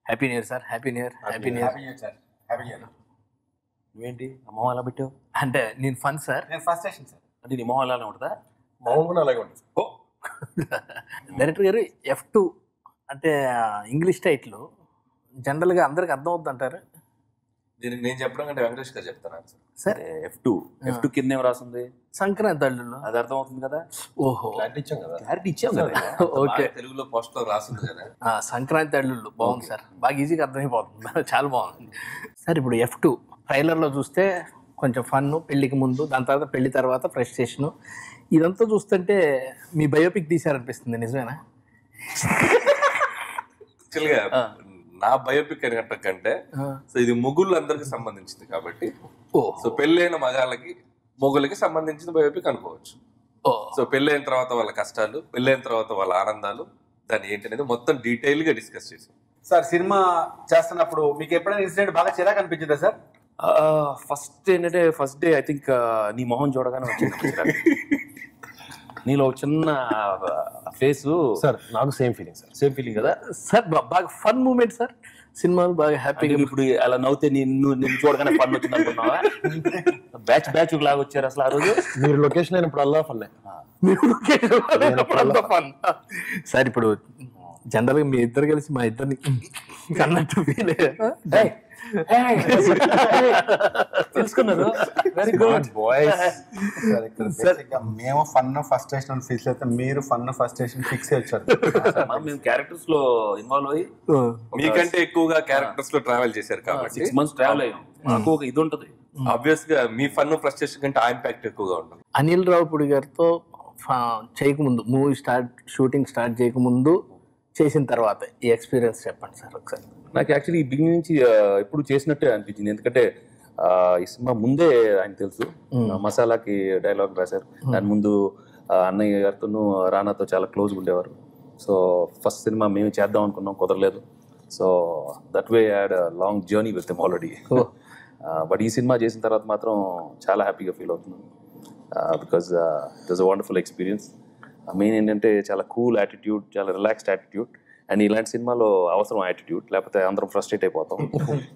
Happy new year sir. Happy new year. Happy new year. Happy new year sir. Happy new year. నువ్వేంటి ఆ మొహం ఎలా పెట్టావు? అంటే నేను ఫన్ సార్. నేను ఫస్ట్ స్టేషన్ సార్. అంటే నీ మొహం అలానే ఉంటుందా? మౌన్ కూడా అలాగే ఉంటుంది. ఓ డైరెక్టర్ గారు F2 అంటే ఇంగ్లీష్ టైటిల్ జనరల్గా అందరికి అర్థం అవుద్ది అంటారు దీనికి నేను చెప్పడం కంటే వెంకటేష్ గారు చెప్తాను సార్. F2 కింద ఏం రాసింది? సంక్రాంతి అల్లుళ్ళు. అది అర్థం అవుతుంది కదా. ఓహో, క్లారిటీ ఇచ్చాం కదా. క్లారిటీ ఇచ్చాం కదా. ఓకే. తెలుగులో పోస్టర్ రాసింది కదా. సంక్రాంతి అల్లుళ్ళు బాగుంది సార్. బాగా ఈజీగా అర్థమైపోతుంది. చాలా బాగుంది సార్. ఇప్పుడు F2 ట్రైలర్లో చూస్తే కొంచెం ఫన్, పెళ్లికి ముందు, దాని తర్వాత పెళ్లి తర్వాత ఫ్రస్ట్రేషను, ఇదంతా చూస్తుంటే మీ బయోపిక్ తీశారనిపిస్తుంది. నిజమేనా? యాక్చువల్గా నా బయోపిక్ అని కంటే సో ఇది మొగుళ్ళు అందరికి సంబంధించింది కాబట్టి, సో పెళ్ళైన మగాళ్ళకి మొగులకి సంబంధించిన బయోపిక్ అనుకోవచ్చు. సో పెళ్ళైన తర్వాత వాళ్ళ కష్టాలు, పెళ్ళైన తర్వాత వాళ్ళ ఆనందాలు, దాన్ని ఏంటి అనేది మొత్తం డీటెయిల్ గా డిస్కస్ చేసాం. సార్ సినిమా చేస్తున్నప్పుడు మీకు ఎప్పుడైనా ఇన్సిడెంట్ బాగా చిరాకు అనిపించిందా సార్? ఫస్ట్ ఏంటంటే ఫస్ట్ డే ఐ థింక్ నీ మొహం చూడగానే వచ్చింది. నీలో ఒక చిన్న ఫేస్ సార్ నాకు సేమ్ ఫీలింగ్ కదా సార్. బాగా ఫన్ మూమెంట్ సార్. సినిమాలు బాగా హ్యాపీగా. ఇప్పుడు అలా నవ్వుతే నిన్ను చూడగానే ఫన్ వచ్చింది అనుకున్నావా? బ్యాచ్ లాగా వచ్చారు అసలు ఆ రోజు. మీరు లొకేషన్ అయినప్పుడు అల్లా ఫన్ ఫన్ సార్. ఇప్పుడు జనరల్గా మీ ఇద్దరు కలిసి మా ఇద్దరిని అన్నట్టు ఫీల్ తెలుసుకున్నారు. Very good boys. మేము ఫన్ ఫస్ట్ స్టేషన్ ఫిక్స్ అయితే మీరు ఫన్ ఫస్ట్ స్టేషన్ ఫిక్స్ వచ్చారు. మేము క్యారెక్టర్స్ లో ఇన్వాల్వ్ అయ్యి మీకంటే ఎక్కువగా క్యారెక్టర్స్ లో ట్రావెల్ చేశారు కాబట్టి 6 months ట్రావెల్ అయ్యాం. మాకు ఒక ఇది ఉంటది. ఆబ్వియస్ గా మీ ఫన్ ఫ్రస్ట్రేషన్ కంటే ఆ ఇంపాక్ట్ ఎక్కువగా ఉంటుంది. అనిల్ రావుపూడి గారితో చేయకముందు, మూవీ షూటింగ్ స్టార్ట్ చేయకముందు, చేసిన తర్వాత ఈ ఎక్స్పీరియన్స్ చెప్పండి సార్ ఒకసారి. నాకు యాక్చువల్లీ బిగినింగ్ నుంచి ఎప్పుడు చేసినట్టే అనిపించింది. ఎందుకంటే ఈ సినిమా ముందే ఆయన తెలుసు. మసాలాకి డైలాగ్ రాశారు. దాని ముందు అన్నయ్య గారితోనూ రానాతో చాలా క్లోజ్గా ఉండేవారు. సో ఫస్ట్ సినిమా మేము చేద్దాం అనుకున్నాం, కుదరలేదు. So that way had long journey with them already. But ఈ సినిమా చేసిన తర్వాత మాత్రం చాలా హ్యాపీగా ఫీల్ అవుతున్నాను. Because it was a wonderful experience. Main ఏంటంటే చాలా కూల్ యాటిట్యూడ్, చాలా రిలాక్స్డ్ యాటిట్యూడ్. అండ్ ఇలాంటి సినిమాలో అవసరం యాటిట్యూడ్, లేకపోతే అందరం ఫ్రస్ట్రేట్ అయిపోతాం.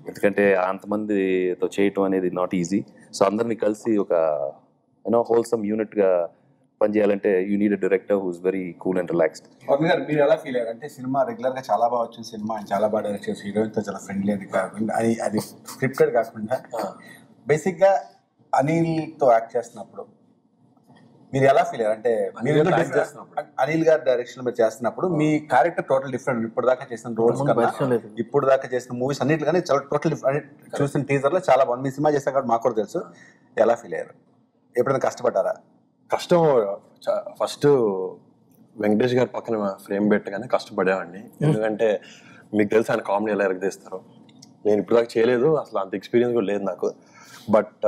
ఎందుకంటే అంతమందితో చేయటం అనేది నాట్ ఈజీ. సో అందరినీ కలిసి ఒక హోల్సమ్ యూనిట్గా పనిచేయాలంటే you need a director who is very cool and relaxed. మీరు ఎలా ఫీల్ అయ్యారు? అంటే సినిమా రెగ్యులర్ గా చాలా బాగా వచ్చిన సినిమా, ఆయన చాలా బాగా డైరెక్ట్ చేసి హీరోయిన్ తో చాలా ఫ్రెండ్లీ, అది కాకుండా అది స్క్రిప్టెడ్ కాకుండా బేసిక్ గా అనిల్ తో యాక్ట్ చేస్తున్నప్పుడు మీరు ఎలా ఫీల్ అయ్యారు? అంటే మీరు అనిల్ గారి డైరెక్షన్ మీరు చేస్తున్నప్పుడు మీ క్యారెక్టర్ టోటల్ డిఫరెంట్. ఇప్పుడు దాకా చేసిన రోల్స్ కన్నా ఇప్పుడు దాకా చేసిన మూవీస్ అన్నిటి కానీ చాలా టోటల్ డిఫరెంట్. చూసిన టీజర్ లో చాలా బాగుంది. మీ సినిమా చేస్తాం కాబట్టి మాకు కూడా తెలుసు. ఎలా ఫీల్ అయ్యారు? ఎప్పుడైనా కష్టపడ్డారా? కష్టం ఫస్ట్ వెంకటేష్ గారి పక్కన ఫ్రేమ్ పెట్టగానే కష్టపడేవాడిని. ఎందుకంటే మీకు తెలుసు ఆయన కామెడీ ఎలా ఎరగదీస్తారు. నేను ఇప్పుడు దాకా చేయలేదు, అసలు అంత ఎక్స్పీరియన్స్ కూడా లేదు నాకు. బట్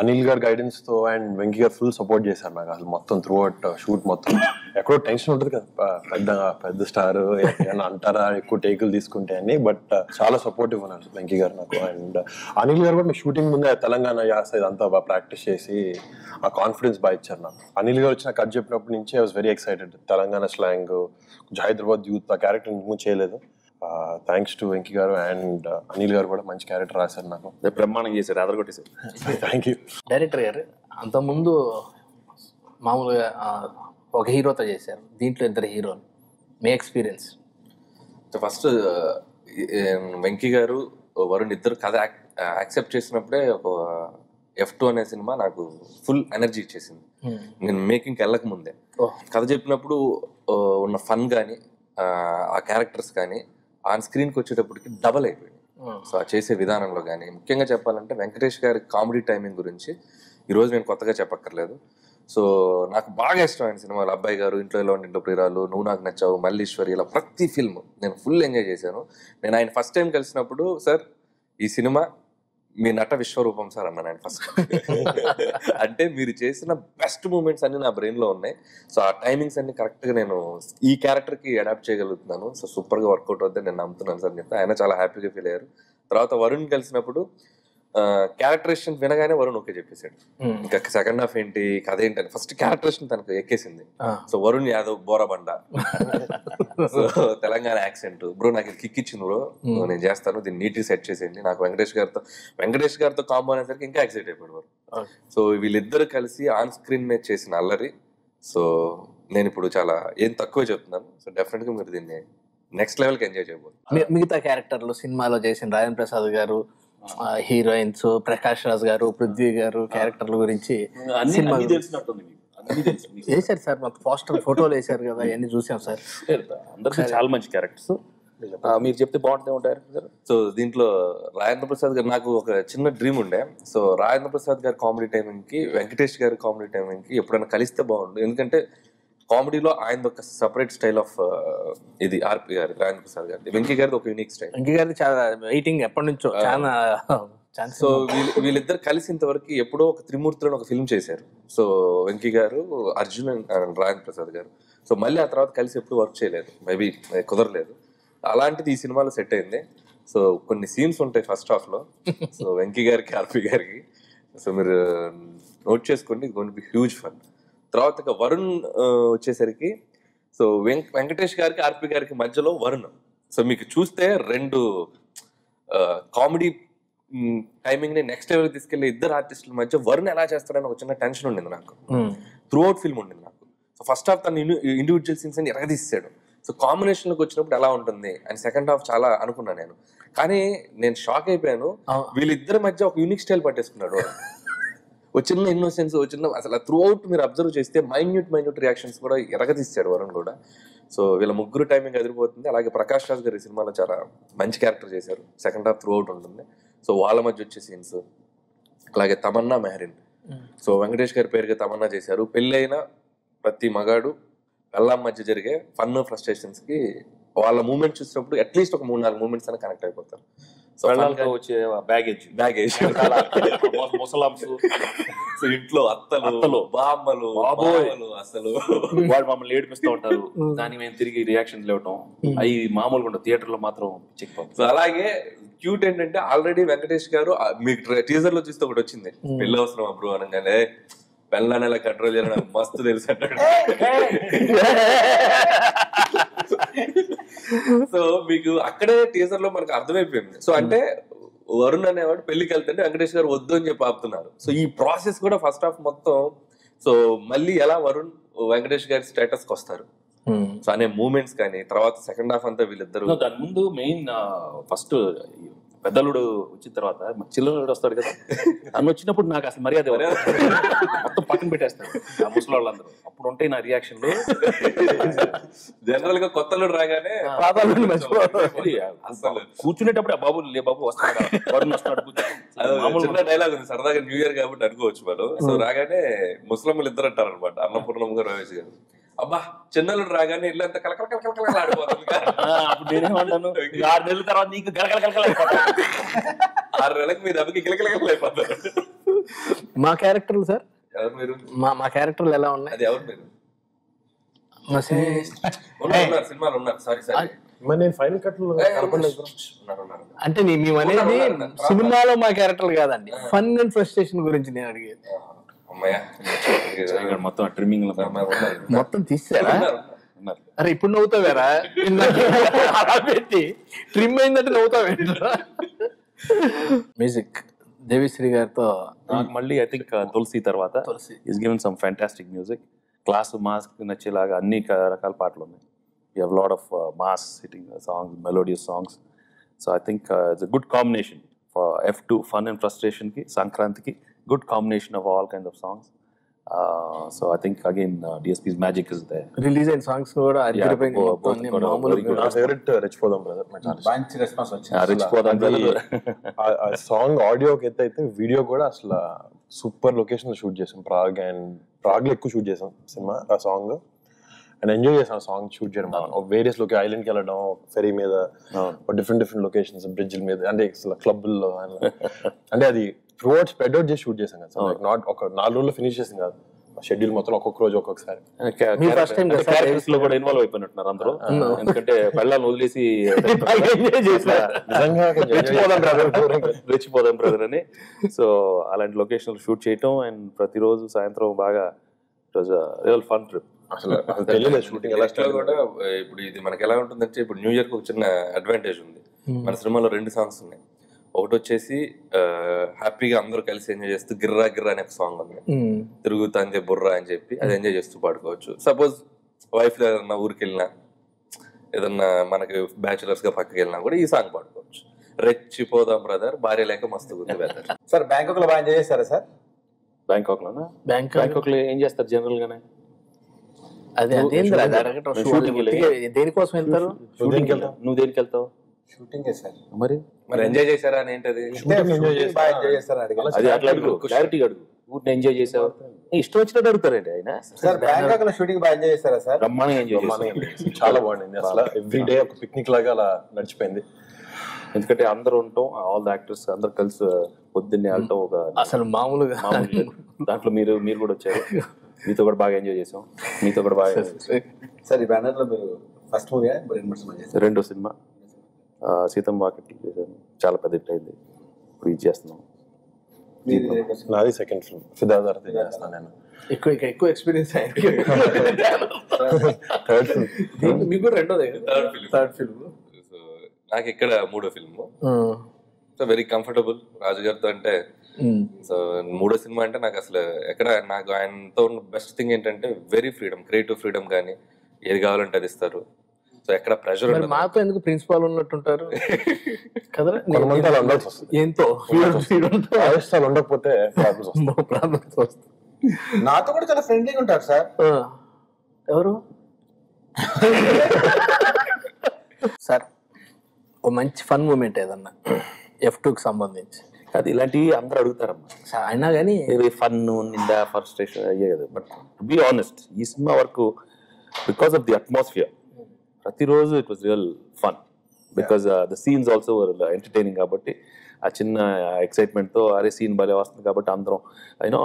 అనిల్ గారి గైడెన్స్ తో అండ్ వెంకీ గారు ఫుల్ సపోర్ట్ చేశారు నాకు. అసలు మొత్తం త్రూ అవుట్ షూట్ మొత్తం ఎక్కడో టెన్షన్ ఉంటుంది కదా, పెద్ద స్టార్ ఏమైనా అంటారా ఎక్కువ టేకులు తీసుకుంటే అని. బట్ చాలా సపోర్టివ్ ఉన్నారు వెంకీ గారు నాకు. అండ్ అనిల్ గారు కూడా మీ షూటింగ్ ముందే తెలంగాణ యాస ఇదంతా బాగా ప్రాక్టీస్ చేసి ఆ కాన్ఫిడెన్స్ బాగా ఇచ్చారు నాకు. అనిల్ గారు వచ్చిన కట్ చెప్పినప్పటి నుంచి I was very excited. Telangana slang, Hyderabad youth ఆ క్యారెక్టర్ ఇంకూ చేయలేదు. థ్యాంక్స్ టు వెంకీ గారు అండ్ అనిల్ గారు కూడా మంచి క్యారెక్టర్ రాశారు నాకు. బ్రహ్మాండం చేశారు, అదరగొట్టేశారు. Thank you. డైరెక్టర్ గారు అంతకుముందు మామూలుగా ఒక హీరోతో చేశారు, దీంట్లో ఇద్దరు హీరోలు. మీ ఎక్స్పీరియన్స్? ఫస్ట్ వెంకీ గారు, వరుణ్ ఇద్దరు కథ యాక్సెప్ట్ చేసినప్పుడే ఒక F2 అనే సినిమా నాకు ఫుల్ ఎనర్జీ ఇచ్చేసింది. నేను మేకింగ్కి వెళ్ళక ముందే కథ చెప్పినప్పుడు ఉన్న ఫన్ కానీ ఆ క్యారెక్టర్స్ కానీ ఆన్ స్క్రీన్కి వచ్చేటప్పటికి డబల్ అయిపోయింది. సో ఆ చేసే విధానంలో కానీ, ముఖ్యంగా చెప్పాలంటే వెంకటేష్ గారి కామెడీ టైమింగ్ గురించి ఈరోజు నేను కొత్తగా చెప్పక్కర్లేదు. సో నాకు బాగా ఇష్టం ఆయన సినిమాలు. అబ్బాయి గారు, ఇంట్లో ఎలా ఉండి ఇంట్లో ప్రియురాలు, నువ్వు నాకు నచ్చావు, మల్లీశ్వరి, ఇలా ప్రతి ఫిల్మ్ నేను ఫుల్ ఎంజాయ్ చేశాను. నేను ఆయన ఫస్ట్ టైం కలిసినప్పుడు, సార్ ఈ సినిమా మీ నట విశ్వరూపం సార్ అన్నాను ఆయన ఫస్ట్. అంటే మీరు చేసిన బెస్ట్ మూమెంట్స్ అన్ని నా బ్రెయిన్లో ఉన్నాయి. సో ఆ టైమింగ్స్ అన్ని కరెక్ట్గా నేను ఈ క్యారెక్టర్కి అడాప్ట్ చేయగలుగుతున్నాను. సో సూపర్గా వర్కౌట్ అవుతుంది నేను నమ్ముతున్నాను సార్ అని చెప్తే ఆయన చాలా హ్యాపీగా ఫీల్ అయ్యారు. తర్వాత వరుణ్ కలిసినప్పుడు క్యారెక్టరేషన్ వినగానే వరుణ్ ఓకే చెప్పేశాడు. ఇంకా సెకండ్ హాఫ్ ఏంటి కథ ఏంటని ఫస్ట్ క్యారెక్టరేషన్ తనకు ఎక్కేసింది. So Varun Yadav Borabanda, so Telangana accent, bro నాకు కిక్ ఇచ్చింది బ్రో, నేను చేస్తాను దీన్ని నీట్గా సెట్ చేసేయండి. నాకు వెంకటేష్ గారితో కాంబో అనేసరికి ఇంకా ఎక్సైట్ అయిపోయాడు వారు. సో వీళ్ళిద్దరు కలిసి ఆన్ స్క్రీన్ మీద చేసిన అల్లరి. సో నేను ఇప్పుడు చాలా ఏం తక్కువ చెప్తున్నాను. సో డెఫినెట్ గా మీరు దీన్ని నెక్స్ట్ లెవెల్ కి ఎంజాయ్ చేయబోతున్నారు. మిగతా క్యారెక్టర్లు సినిమాలో చేసిన రాజేంద్ర ప్రసాద్ గారు, హీరోయిన్స్ ప్రకాష్ రాజ్ గారు, పృథ్వీ గారు క్యారెక్టర్ల గురించి సినిమా వేసారు సార్. మొత్తం పోస్టర్ ఫోటోలు వేసారు కదా, అవన్నీ చూసాం సార్. అందరికీ చాలా మంచి క్యారెక్టర్స్. మీరు చెప్తే బాగుంటుంది డైరెక్టర్ గారు. సో దీంట్లో రాజేంద్ర ప్రసాద్ గారు నాకు ఒక చిన్న డ్రీమ్ ఉండే. సో రాజేంద్ర ప్రసాద్ గారి కామెడీ టైమింగ్ కి వెంకటేష్ గారి కామెడీ టైమింగ్ కి ఎప్పుడైనా కలిస్తే బాగుండు. ఎందుకంటే కామెడీలో ఆయన ఒక సెపరేట్ స్టైల్ ఆఫ్ ఇది ఆర్పి గారి, రాజేంద్ర ప్రసాద్ గారి, వెంకీ గారిది ఒక యూనిక్ స్టైల్. వెంకీ గారి చాలా వెయిటింగ్ ఎప్పటి నుంచో చాలా. సో వీళ్ళిద్దరు కలిసి ఇంతవరకు ఎప్పుడో ఒక త్రిమూర్తులను ఒక ఫిల్మ్ చేశారు. సో వెంకీ గారు, అర్జున్ అండ్ రాజేంద్ర ప్రసాద్ గారు. సో మళ్ళీ ఆ తర్వాత కలిసి ఎప్పుడు వర్క్ చేయలేదు, మేబీ కుదరలేదు. అలాంటిది ఈ సినిమాలో సెట్ అయింది. సో కొన్ని సీన్స్ ఉంటాయి ఫస్ట్ హాఫ్ లో. సో వెంకీ గారికి, ఆర్పి గారికి, సో మీరు నోట్ చేసుకోండి, it going to be huge fun. తర్వాత ఇక వరుణ్ వచ్చేసరికి, సో వెంకటేష్ గారికి, ఆర్పి గారికి మధ్యలో వరుణ్. సో మీకు చూస్తే రెండు కామెడీ టైమింగ్ ని నెక్స్ట్ లెవెల్ తీసుకెళ్లే ఇద్దరు ఆర్టిస్టుల మధ్య వరుణ్ ఎలా చేస్తాడని ఒక చిన్న టెన్షన్ ఉండింది నాకు. త్రూ అవుట్ ఫిల్మ్ ఉండింది నాకు. సో ఫస్ట్ హాఫ్ తన ఇండివిజువల్ సీన్స్ అని ఎరగదీసాడు. సో కాంబినేషన్ లోకి వచ్చినప్పుడు ఎలా ఉంటుంది అని సెకండ్ హాఫ్ చాలా అనుకున్నాను నేను. కానీ నేను షాక్ అయిపోయాను, వీళ్ళిద్దరి మధ్య ఒక యూనిక్ స్టైల్ పట్టేసుకున్నాడు. ఒక చిన్న ఇన్నోసెన్స్, ఒక చిన్న అసలు త్రూ అవుట్ మీరు అబ్జర్వ్ చేస్తే మైన్యూట్ రియాక్షన్స్ కూడా ఎరగదీస్తాడు వరుణ్ కూడా. సో వీళ్ళ ముగ్గురు టైమింగ్ ఎదిరిపోతుంది. అలాగే ప్రకాష్ రాజ్ గారి సినిమాలో చాలా మంచి క్యారెక్టర్ చేశారు. సెకండ్ హాఫ్ త్రూ అవుట్ ఉంటుంది. సో వాళ్ళ మధ్య వచ్చే సీన్స్, అలాగే తమన్నా మెహరిన్. సో వెంకటేష్ గారి పేరుగా తమన్నా చేశారు. పెళ్ళి అయిన ప్రతి మగాడు పెళ్ళాం మధ్య జరిగే ఫన్ ఫ్రస్ట్రేషన్స్ కి వాళ్ళ మూమెంట్ చూసినప్పుడు అట్లీస్ట్ ఒక 3-4 మూమెంట్స్ అని కనెక్ట్ అయిపోతారు. సో వచ్చే బ్యాగేజ్ ముసలాంస్, సో ఇంట్లో అత్తలు, బామ్మలు, అసలు వాళ్ళు మమ్మల్ని ఏడిపిస్తూ ఉంటారు. దాన్ని మేము తిరిగి రియాక్షన్ ఇవ్వటం అవి మామూలుగా ఉండదు. థియేటర్ లో మాత్రం చెక్. సో అలాగే క్యూట్ ఏంటంటే ఆల్రెడీ వెంకటేష్ గారు మీకు టీజర్ లో చూస్తే ఒకటి వచ్చింది, పెళ్ళి అవసరం అబ్రో అనగానే పెళ్ళని ఎలా కంట్రోల్ చేయడం మస్తు తెలుసు అంటాడు. సో మీకు అక్కడే టీజర్ లో మనకు అర్థమైపోయింది. సో అంటే వరుణ్ అనేవాడు పెళ్లికి వెళ్తుంటే వెంకటేష్ గారు వద్దు అని చెప్పి ఆపుతున్నారు. సో ఈ ప్రాసెస్ కూడా ఫస్ట్ హాఫ్ మొత్తం. సో మళ్ళీ ఎలా వరుణ్ వెంకటేష్ గారి స్టేటస్ కి వస్తారు సో అనే మూమెంట్స్ కానీ, తర్వాత సెకండ్ హాఫ్ అంతా వీళ్ళిద్దరు. దాని ముందు మెయిన్ ఫస్ట్ పెద్దలుడు వచ్చిన తర్వాత చిల్లరుడు వస్తాడు కదా, అన్న వచ్చినప్పుడు నాకు అసలు మర్యాద మొత్తం పక్కన పెట్టేస్తాడు ఆ ముసలి వాళ్ళందరూ. అప్పుడు ఉంటాయి నా రియాక్షన్లు. జనరల్ గా కొత్తలుడు రాగానే అసలు కూర్చునేటప్పుడు ఆ బాబు లే బాబు వస్తాడు, వరుణ్ వస్తాడు. చిన్న డైలాగ్ ఉంది సరదాగా, న్యూ ఇయర్ కాబట్టి అనుకోవచ్చు మనం. సో రాగానే ముస్లింలు ఇద్దరు అంటారు అనమాట, అన్నపూర్ణమ్మ గారు, రమేష్ గారు. అబ్బా చిన్నలు రాగానే ఇల్లు అంతా కలకల ఆడిపోతుంది. అప్పుడు నేనేమంటాను, 6 నెలల తర్వాత నీకు గలకల 6 నెలలకు మీరు అబ్బకి గిలకల అయిపోతారు. మా క్యారెక్టర్లు సార్, ఎవరు మీరు? మా క్యారెక్టర్లు ఎలా ఉన్నాయి? అది ఎవరు మీరు? సినిమాలు ఉన్నారు. సారీ నేను ఫైనల్ కట్ అంటే మేము అనేది సినిమాలో మా క్యారెక్టర్లు కాదండి, ఫన్ అండ్ ఫ్రస్ట్రేషన్ గురించి నేను అడిగేది. మొత్తం ట్రిమ్మింగ్ మొత్తం తీసారా? అరే ఇప్పుడు నవ్వుతావేరా, పెట్టి ట్రిమ్ అయిందంటే నవ్వుతావేంట్రా? మ్యూజిక్ దేవిశ్రీ గారితో నాకు మళ్ళీ ఐ థింక్ తులసి తర్వాత is given some fantastic music. Class mass నచ్చేలాగా అన్ని రకాల పాటలు ఉన్నాయి. You have lot of mass hitting songs, melodious songs. So I think it's a good combination for F2 fun and frustration కి, సంక్రాంతికి good combination of all kinds of songs. So I think again DSP's magic is there. Release and songs కూడా అదిరిపోయింది. నా favourite రెచ్చిపోదాం brother, మంచి response వచ్చింది. రెచ్చిపోదాం ఆ song ఆడియోకి అయితే video కూడా అసలు సూపర్ లొకేషన్ లో షూట్ చేసాం. ప్రాగ్ లో ఎక్కువ షూట్ చేసాం సినిమా ఆ సాంగ్, అండ్ ఎంజాయ్ చేసాం ఆ సాంగ్ షూట్ చేయడం. వేరియస్ ఐలాండ్కి వెళ్ళడం, ఫెరీ మీద, డిఫరెంట్ లొకేషన్స్, బ్రిడ్జ్ మీద, అంటే క్లబ్లో, అంటే అది త్రూ అవుట్ స్ప్రెడ్ అవుట్ చేసి షూట్ చేసాం కదా. నాట్ ఒక 4 రోజుల్లో ఫినిష్ చేసాం కాదు, షెడ్యూల్ మొత్తం ఒక్కొక్క రోజు ఒక్కొక్కసారి. first time కదా క్యారెక్టర్స్ లో కూడా ఇన్వాల్వ్ అయిపోయినట్టున్నారు అందరూ. ఎందుకంటే పెళ్ళాలను వదిలేసి నిజంగా రెచ్చిపోదాం బ్రదర్ అని. సో అలాంటి లొకేషన్ షూట్ చేయటం అండ్ ప్రతిరోజు సాయంత్రం బాగా it was real fun trip. అసలు తెలియలేదు షూటింగ్ ఎలా Next లో కూడా ఇప్పుడు ఇది మనకి ఎలా ఉంటుందంటే ఇప్పుడు న్యూ ఇయర్ కి ఒక చిన్న అడ్వాంటేజ్ ఉంది. మన సినిమాలో 2 సాంగ్స్ ఉన్నాయి. ఒకటి వచ్చేసి హ్యాపీగా అందరూ కలిసి ఎంజాయ్ చేస్తూ గిర్రా గిర్రా అనే ఒక సాంగ్ ఉంది, తిరుగుతాందే బుర్రా అని చెప్పి అది ఎంజాయ్ చేస్తూ పాడుకోవచ్చు. సపోజ్ వైఫ్ ఏదన్నా ఊరికి వెళ్ళినా ఏదన్నా మనకి బ్యాచులర్స్ గా పక్కకి వెళ్ళినా కూడా ఈ సాంగ్ పాడుకోవచ్చు. రెచ్చిపోదాం బ్రదర్, భార్య లేక మస్తు గుర్తు వెదర్. సార్ బ్యాంకాక్ లో బాగా ఎంజాయ్ చేస్తారా సార్? బ్యాంకాక్ లోనా? బ్యాంకాక్ లో ఏం చేస్తారు జనరల్ గానే? అదే అదేంద్రా దేనికోసం వెళ్తారు? షూటింగ్ వెళ్తావు. నువ్వు దేనికి వెళ్తావు? Shooting sir. మరి ఎంజాయ్ చేశారా అని ఏంటది? బాగా ఎంజాయ్ చేస్తారా అడిగాను అది అట్లా అడుగు, క్లారిటీగా అడుగు. ఊరిని ఎంజాయ్ చేసావు ఇష్టం వచ్చినట్టు అడుగుతారండి ఆయన. సార్ బ్యాంకాక్ లో షూటింగ్ బాగా ఎంజాయ్ చేస్తారా సార్? బ్రహ్మాండంగా ఎంజాయ్ చేస్తాం. చాలా బాగుండింది. అసలు ఎవ్రీ డే ఒక పిక్నిక్ లాగా అలా నడిచిపోయింది. ఎందుకంటే అందరూ ఉంటాం, ఆల్ ద యాక్టర్స్ అందరు కలిసి పొద్దున్నే వెళ్ళటం ఒక అసలు మామూలుగా దాంట్లో మీరు కూడా వచ్చారు. మీతో కూడా బాగా ఎంజాయ్ చేసాం. మీతో కూడా బాగా సార్ ఈ బ్యానర్ లో మీరు ఫస్ట్ మూవీ రెండో సినిమా సీతం వాకిట్లు చేశాను. చాలా పెద్ద హిట్ అయింది. ఇప్పుడు ఇది చేస్తున్నాం. నాది సెకండ్ ఫిల్మ్ సిద్ధార్థ చేస్తాను నేను. ఎక్కువ ఎక్స్పీరియన్స్ మీకు రెండోదే థర్డ్ ఫిల్మ్. సో నాకు ఇక్కడ 3వ ఫిల్మ్. సో వెరీ కంఫర్టబుల్ రాజు గారితో. అంటే సో 3వ సినిమా అంటే నాకు అసలు ఎక్కడ నాకు ఆయనతో ఉన్న బెస్ట్ థింగ్ ఏంటంటే వెరీ ఫ్రీడమ్, క్రియేటివ్ ఫ్రీడమ్. కానీ ఏది కావాలంటే అది ఇస్తారు. సో ఎక్కడ ప్రెషర్ ఉండదు. మాతో ఎందుకు ప్రిన్సిపాల్ ఉన్నట్టుంటారు కదా? ఏంతో ఆవేశాలు ఉండకపోతే ప్రాబ్లమ్స్ వస్తాయి. నాతో కూడా చాలా ఫ్రెండ్లీగా ఉంటారు సార్. ఎవరు సార్? ఓ మంచి ఫన్ మూమెంట్ ఏదన్నా F2కి సంబంధించి. అది ఇలాంటివి అందరూ అడుగుతారమ్మా. అయినా కానీ ఫన్ నిండా ఫ్రస్ట్రేషన్ అయ్యే కదా. బట్ టు బి ఆనెస్ట్, ఈ సినిమా వరకు బికాస్ ఆఫ్ ది అట్మాస్ఫియర్ ప్రతిరోజు it was real fun. Because the scenes also entertaining. కాబట్టి ఆ చిన్న ఎక్సైట్మెంట్ తో అరే సీన్ భలే వస్తుంది కాబట్టి అందరం you know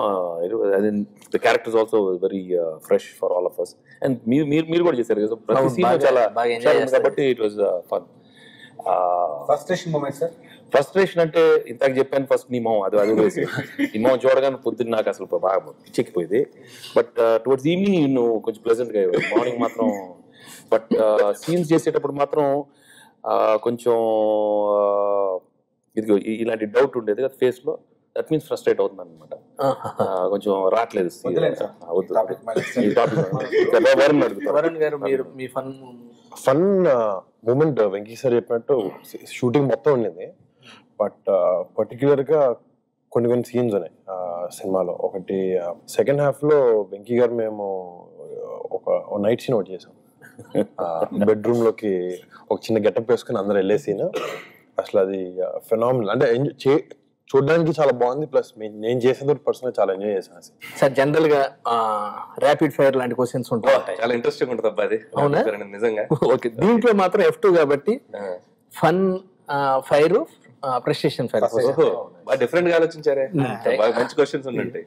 the characters also very fresh for all of us. And మీరు కూడా చేశారు కదా ప్రతి సీన్ చాలా కాబట్టి it was fun. Frustration moment sir? Frustration అంటే ఇంతకు చెప్పాను ఫస్ట్ నీ మొహం అది వేసి ఈ మొహం చూడగానే పొద్దున్న నాకు అసలు బాగా పిచ్చెక్కిపోయింది. బట్ టువర్డ్స్ ఈవినింగ్ నువ్వు కొంచెం ప్లెజెంట్ గా అయ్యావు. మార్నింగ్ మాత్రం బట్ సీన్స్ చేసేటప్పుడు మాత్రం కొంచెం ఇది ఇలాంటి డౌట్ ఉండేది కదా ఫేస్ లో. దట్ మీన్స్ ఫ్రస్ట్రేట్ అవుతుంది అనమాట. కొంచెం రావట్లేదు. వరుణ్ గారు మీరు మీ ఫన్ మూమెంట్ వెంకీ సార్ చెప్పినట్టు షూటింగ్ మొత్తం ఉండింది. బట్ పర్టికులర్ గా కొన్ని సీన్స్ ఉన్నాయి సినిమాలో. ఒకటి సెకండ్ హాఫ్ లో వెంకీ గారు మేము ఒక నైట్ సీన్ ఒకటి చేసాం. బెడ్రూమ్ లోకి ఒక చిన్న గెటప్ వేసుకుని అందరు వెళ్ళే సీన్. అసలు అది ఫెనామినల్. అంటే చూడడానికి చాలా బాగుంది. ప్లస్ నేను చేసేది పర్సనల్ చాలా ఎంజాయ్ చేశాను. సార్ జనరల్ గా ర్యాపిడ్ ఫైర్ లాంటి క్వశ్చన్స్ ఉంటాయి. చాలా ఇంట్రెస్టింగ్ ఉంటుంది అబ్బా అది. అవునా? నిజంగా. ఓకే, దీంట్లో మాత్రం F2 కాబట్టి ఫన్ ఫైర్ ఫ్రస్ట్రేషన్ ఫైర్. బాగా డిఫరెంట్ గా ఆలోచించారే. బాగా మంచి క్వశ్చన్స్ ఉన్నట్టు.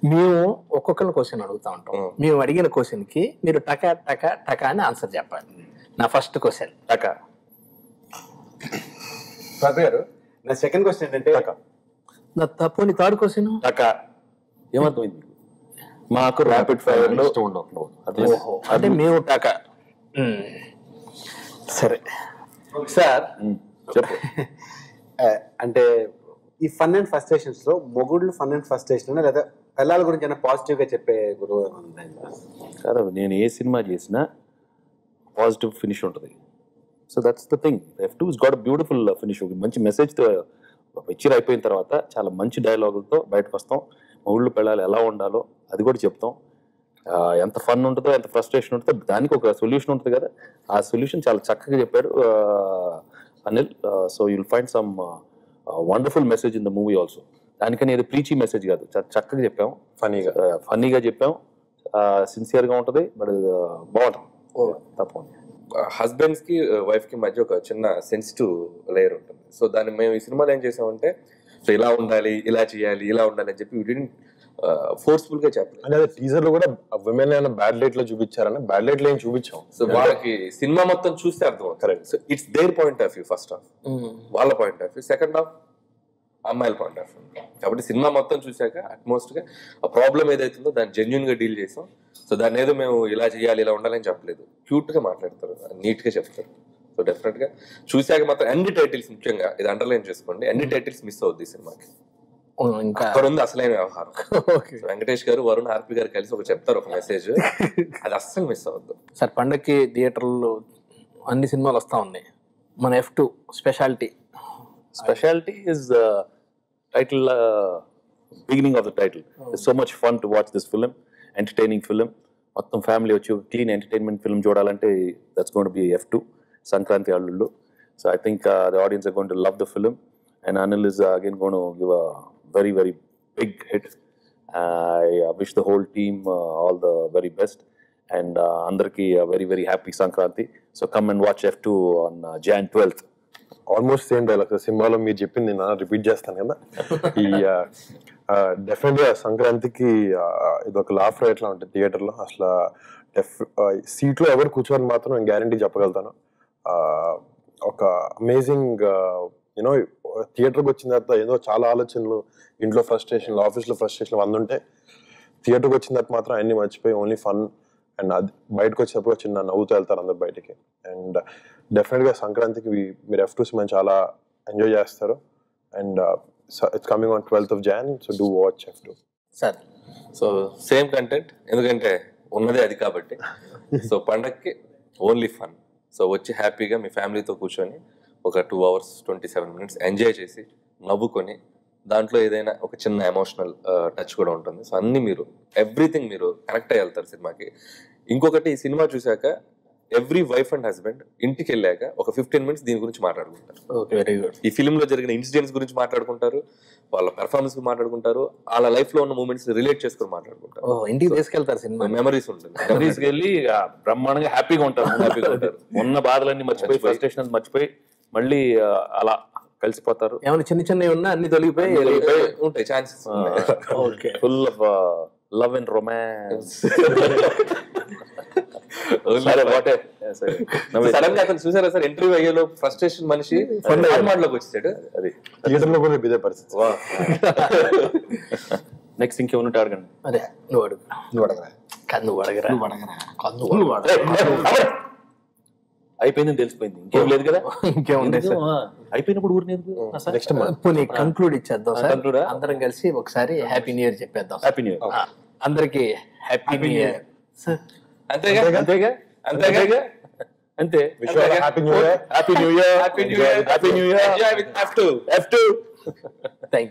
మేము ఒక్కొక్కరిని క్వశ్చన్ అడుగుతా ఉంటాం. మేము అడిగిన క్వశ్చన్ కి మీరు టకా టకా టకా అని ఆన్సర్ చెప్పాలి. నా ఫస్ట్ క్వశ్చన్ టకా. గారు నా సెకండ్ క్వశ్చన్ ఏంటంటే నా తప్పు థర్డ్ క్వశ్చన్ టకా. ఏమర్థమైంది? మాకు ర్యాపిడ్ ఫైర్ లో అంటే మేము టకా. సరే సార్ చెప్పు. అంటే ఈ ఫన్ అండ్ ఫ్రస్ట్రేషన్స్ లో మొగుళ్ళు ఫన్ అండ్ ఫ్రస్ట్రేషన్ లేదా పిల్లల గురించి అయినా పాజిటివ్ గా చెప్పే గురువు కాదు. నేను ఏ సినిమా చేసినా పాజిటివ్ ఫినిష్ ఉంటుంది. So that's the thing. F2 has got a beautiful finish. మంచి మెసేజ్తో పిక్చర్ అయిపోయిన తర్వాత చాలా మంచి డైలాగులతో బయటకు వస్తాం. ఊళ్ళో పిల్లలు ఎలా ఉండాలో అది కూడా చెప్తాం. ఎంత ఫన్ ఉంటుందో ఎంత ఫ్రస్ట్రేషన్ ఉంటుందో దానికి ఒక సొల్యూషన్ ఉంటుంది కదా. ఆ సొల్యూషన్ చాలా చక్కగా చెప్పాడు Anil. So you'll find some wonderful message in the movie also. దానికని ఏదో ప్రీచీ మెసేజ్ కాదు, చక్కగా చెప్పాం. ఫన్నీగా చెప్పాం. సిన్సియర్గా ఉంటుంది. బట్ బాగుంటుంది తప్పకుండా. హస్బెండ్స్ కి వైఫ్ కి మధ్య ఒక చిన్న సెన్సిటివ్ లేయర్ ఉంటుంది. సో దాన్ని మేము ఈ సినిమాలో ఏం చేసామంటే సో ఇలా ఉండాలి, ఇలా చేయాలి, ఇలా ఉండాలి అని చెప్పి ఫోర్స్ఫుల్ గా చెప్పలేదు. అంటే అదే టీజర్ లో కూడా విమెన్ ఏమైనా బ్యాడ్ లైట్ లో చూపించారని, బ్యాడ్ లైట్ లో ఏం చూపించాం. సో వాళ్ళకి సినిమా మొత్తం చూస్తే అర్థం. Correct. So it's their point of view first half, వాళ్ళ point of view. Second half అమ్మాయిల పాయింట్ ఆఫ్ వ్యూ. కాబట్టి సినిమా మొత్తం చూసాక అట్మోస్ట్ గా ఆ ప్రాబ్లం ఏదైతుందో దాన్ని జెన్యున్ గా డీల్ చేసాం. సో దాన్ని ఏదో మేము ఇలా చేయాలి ఇలా ఉండాలని చెప్పలేదు, క్యూట్ గా మాట్లాడతారు, నీట్ గా చెప్తారు. సో డెఫినెట్ గా చూసాక మాత్రం అన్ని టైటిల్స్, ముఖ్యంగా ఇది అండర్లైన్ చేసుకోండి, అన్ని టైటిల్స్ మిస్ అవుద్ది ఈ సినిమాకి. ఇంకా అక్కడ ఉంది అసలైన వ్యవహారం. వెంకటేష్ గారు, వరుణ్, ఆర్పి గారు కలిసి ఒక చెప్తారు ఒక మెసేజ్, అది అస్సలు మిస్ అవ్వద్దు. సార్ పండక్కి థియేటర్లో అన్ని సినిమాలు వస్తూ ఉన్నాయి. మన F2 speciality Specialty is the title, beginning of the title. It's so much fun to watch this film, entertaining film. మొత్తం ఫ్యామిలీ వచ్చి క్లీన్ ఎంటర్టైన్మెంట్ ఫిల్మ్ చూడాలంటే that's going to be F2, Sankranti అల్లుళ్ళు. So I think the audience are going to love the film, and Anil is again going to give a very, very big hit. I wish the whole team all the very best, and andarki a very, very happy Sankranti. So come and watch F2 on Jan 12th. Almost same dialogue సినిమాలో మీరు చెప్పింది నేను repeat చేస్తాను కదా. ఈ definite గా సంక్రాంతికి ఇది ఒక లాఫ్ ఎట్లా ఉంటుంది థియేటర్ లో. అసలు సీట్ లో ఎవరు కూర్చోని మాత్రం నేను గ్యారంటీ చెప్పగలుగుతాను. ఒక అమేజింగ్ యూనో థియేటర్కి వచ్చిన తర్వాత ఏదో చాలా ఆలోచనలు, ఇంట్లో ఫ్రస్ట్రేషన్లు, ఆఫీస్లో ఫ్రస్ట్రేషన్లు అందుంటే థియేటర్కి వచ్చిన తర్వాత మాత్రం అన్ని మర్చిపోయి ఓన్లీ ఫన్, అండ్ అది బయటకు వచ్చినప్పుడు చిన్న నవ్వుతూ వెళ్తారు అందరు బయటికి. అండ్ డెఫినెట్గా సంక్రాంతికి మీరు F2 సినిమా చాలా ఎంజాయ్ చేస్తారు. And it's coming on 12th of Jan, so do watch F2. Sir. So same content, ఎందుకంటే ఉన్నదే అది కాబట్టి. సో పండక్కి ఓన్లీ ఫన్. సో వచ్చి హ్యాపీగా మీ ఫ్యామిలీతో కూర్చొని ఒక 2 hours 27 minutes ఎంజాయ్ చేసి నవ్వుకొని, దాంట్లో ఏదైనా ఒక చిన్న ఎమోషనల్ టచ్ కూడా ఉంటుంది. సో అన్ని మీరు ఎవ్రీథింగ్ మీరు కనెక్ట్ అయ్యి వెళ్తారు సినిమాకి. ఇంకొకటి, ఈ సినిమా చూసాక ఎవ్రీ వైఫ్ అండ్ హస్బెండ్ ఇంటికి వెళ్ళాక ఒక 15 minutes దీని గురించి మాట్లాడుకుంటారు. Very good. ఈ ఫిల్మ్ లో జరిగిన ఇన్సిడెంట్స్ గురించి మాట్లాడుకుంటారు, వాళ్ళ పెర్ఫార్మెన్స్ గు మాట్లాడుకుంటారు, వాళ్ళ లైఫ్ లో ఉన్న మూమెంట్స్ రిలేట్ చేసుకుని మాట్లాడుకుంటారు. ఇంటికి తీసుకెళ్తారు సినిమా, మెమరీస్ ఉంటుంది. మెమరీస్కి వెళ్ళి బ్రహ్మాండంగా హ్యాపీగా ఉంటారు. ఉన్న బాధలన్నీ మర్చిపోయి, ఫ్రస్ట్రేషన్ మర్చిపోయి మళ్ళీ అలా కలిసిపోతారు. ఏమైనా చిన్న చిన్నవి ఉన్నా అన్ని తొలగిపోయి ఉంటాయి chances. Full of love and romance. Sudden గా అతను చూసారా సార్, ఇంటర్వ్యూ అయ్యేలో ఫ్రస్ట్రేషన్ మనిషి లోకి వచ్చాడు. అది థియేటర్లో కూడా ఇదే పరిస్థితి. నెక్స్ట్ ఇంకేమన్నట్టు అడగండి. అదే నువ్వు అడుగు. నువ్వు అడగరా. అయిపోయిందని తెలిసిపోయింది, ఇంకేం లేదు కదా. ఇంకేముంది అయిపోయినప్పుడు ఊరిని నెక్స్ట్ కంక్లూడ్ ఇచ్చేద్దాం సార్. Conclude ఆ? అందరం కలిసి ఒకసారి హ్యాపీ న్యూ ఇయర్ చెప్పేద్దాం. Happy new year. అందరికి హ్యాపీ న్యూ ఇయర్ సార్. అంతేగా అంతేగా అంతేగా అంతే. Happy new year. Happy new year. Happy new year. Happy new year. F2. F2. Thank